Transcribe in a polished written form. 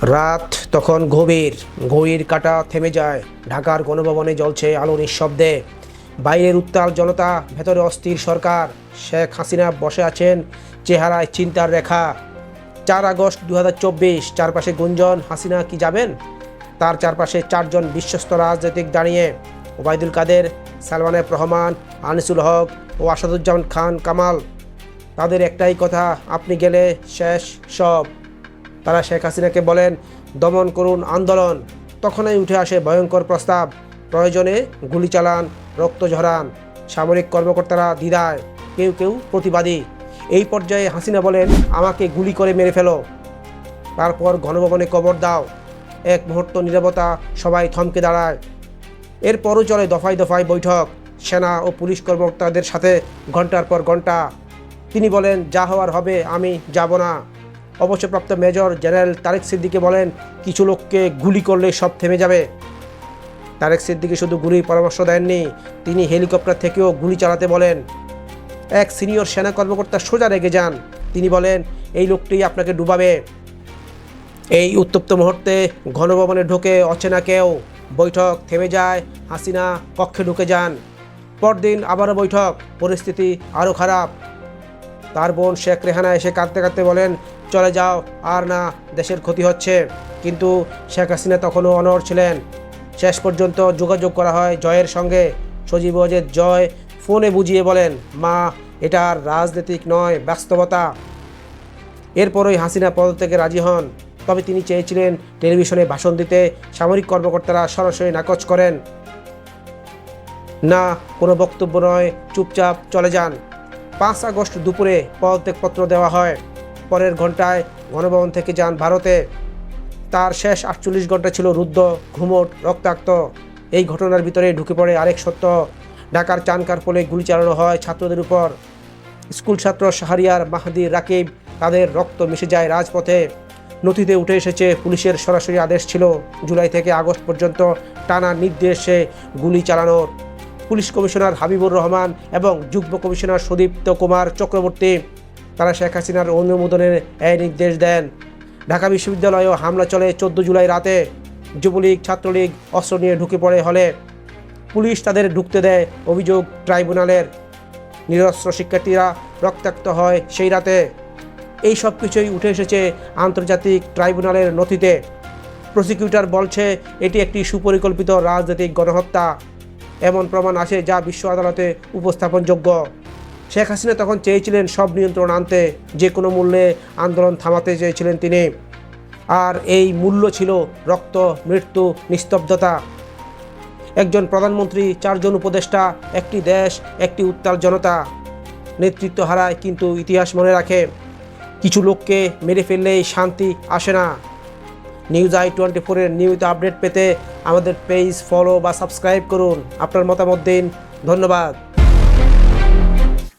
রাত তখন গভীর, ঘড়ির কাঁটা থেমে যায়। ঢাকার গণভবনে জ্বলছে আলো নিঃশব্দে। বাইরের উত্তাল জনতা, ভেতরে অস্থির সরকার। শেখ হাসিনা বসে আছেন, চেহারায় চিন্তার রেখা। 4 আগস্ট 2024, চারপাশে গুঞ্জন, হাসিনা কি যাবেন? তার চারপাশে 4 জন বিশ্বস্ত রাজনৈতিক দাঁড়িয়ে: ওবায়দুল কাদের, সালমান এফ রহমান, আনিসুল হক ও আসাদুজ্জামান খান কামাল। তাদের একটাই কথা, আপনি গেলে শেষ সব। তারা শেখ হাসিনাকে বলেন, দমন করুন আন্দোলন। তখনই উঠে আসে ভয়ঙ্কর প্রস্তাব, প্রয়োজনে গুলি চালান, রক্ত ঝরান। সামরিক কর্মকর্তারা দ্বিধায়, কেউ কেউ প্রতিবাদী। এই পর্যায়ে হাসিনা বলেন, আমাকে গুলি করে মেরে ফেলো, তারপর গণভবনে কবর দাও। এক মুহূর্ত নীরবতা, সবাই থমকে দাঁড়ায়। এরপরও চলে দফায় দফায় বৈঠক, সেনা ও পুলিশ কর্মকর্তাদের সাথে ঘন্টার পর ঘন্টা। তিনি বলেন, যা হওয়ার হবে, আমি যাব না। অবসরপ্রাপ্ত মেজর জেনারেল তারেক সিদ্দিকী বলেন, কিছু লোককে গুলি করলে সব থেমে যাবে। তারেক সিদ্দিকী শুধু গুলির পরামর্শ দেননি, তিনি হেলিকপ্টার থেকেও গুলি চালাতে বলেন। এক সিনিয়র সেনা কর্মকর্তা সোজা রেগে যান। তিনি বলেন, এই লোকটি আপনাকে ডুবাবে। এই উত্তপ্ত মুহূর্তে গণভবনে ঢোকে অচেনা কেউ। বৈঠক থেমে যায়, হাসিনা কক্ষে ঢুকে যান। পরদিন আবারও বৈঠক, পরিস্থিতি আরও খারাপ। তার বোন শেখ রেহানা এসে কাঁদতে কাঁদতে বলেন, চলে যাও, আর না, দেশের ক্ষতি হচ্ছে। কিন্তু শেখ হাসিনা তখনও অনড় ছিলেন। শেষ পর্যন্ত যোগাযোগ করা হয় জয়ের সঙ্গে। সজীব ওয়াজেদ জয় ফোনে বুঝিয়ে বলেন, মা, এটা আর রাজনৈতিক নয়, বাস্তবতা। এরপরই হাসিনা পদত্যাগে রাজি হন। তবে তিনি চেয়েছিলেন টেলিভিশনে ভাষণ দিতে, সামরিক কর্মকর্তারা সরাসরি নাকচ করেন। না, কোনো বক্তব্য নয়, চুপচাপ চলে যান। 5 আগস্ট দুপুরে পদত্যাগপত্র দেওয়া হয়। পরের ঘন্টায় গণভবন থেকে যান ভারতে। তার শেষ 48 ঘন্টা ছিল রুদ্ধ, ঘুমট, রক্তাক্ত। এই ঘটনার ভিতরে ঢুকে পড়ে আরেক সত্য। ঢাকার চানকার পোলে গুলি চালানো হয় ছাত্রদের উপর। স্কুল ছাত্র শাহরিয়ার, মাহদি, রাকিব, তাদের রক্ত মিশে যায় রাজপথে। নথিতে উঠে এসেছে পুলিশের সরাসরি আদেশ ছিল জুলাই থেকে আগস্ট পর্যন্ত টানা নির্দেশে গুলি চালানোর। পুলিশ কমিশনার হাবিবুর রহমান এবং যুগ্ম কমিশনার সুদীপ্ত কুমার চক্রবর্তী, তারা শেখ হাসিনার অনুমোদনের এই নির্দেশ দেন। ঢাকা বিশ্ববিদ্যালয়েও হামলা চলে 14 জুলাই রাতে। যুবলীগ, ছাত্রলীগ অস্ত্র নিয়ে ঢুকে পড়ে হলে। পুলিশ তাদের ঢুকতে দেয় অভিযোগ ট্রাইব্যুনালের। নিরস্ত্র শিক্ষার্থীরা রক্তাক্ত হয় সেই রাতে। এই সব কিছুই উঠে এসেছে আন্তর্জাতিক ট্রাইব্যুনালের নথিতে। প্রসিকিউটর বলছে, এটি একটি সুপরিকল্পিত রাজনৈতিক গণহত্যা। এমন প্রমাণ আছে যা বিশ্ব আদালতে উপস্থাপনযোগ্য। শেখ হাসিনা তখন চেয়েছিলেন সব নিয়ন্ত্রণ আনতে, যে কোনো মূল্যে আন্দোলন থামাতে চেয়েছিলেন তিনি। আর এই মূল্য ছিল রক্ত, মৃত্যু, নিস্তব্ধতা। একজন প্রধানমন্ত্রী, 4 জন উপদেষ্টা, একটি দেশ, একটি উত্তাল জনতা। নেতৃত্ব হারায়, কিন্তু ইতিহাস মনে রাখে, কিছু লোককে মেরে ফেললেই শান্তি আসে না। নিউজ i24-এর নিয়মিত আপডেট পেতে আমাদের পেজ ফলো বা সাবস্ক্রাইব করুন। আপনার মতামত দিন। ধন্যবাদ।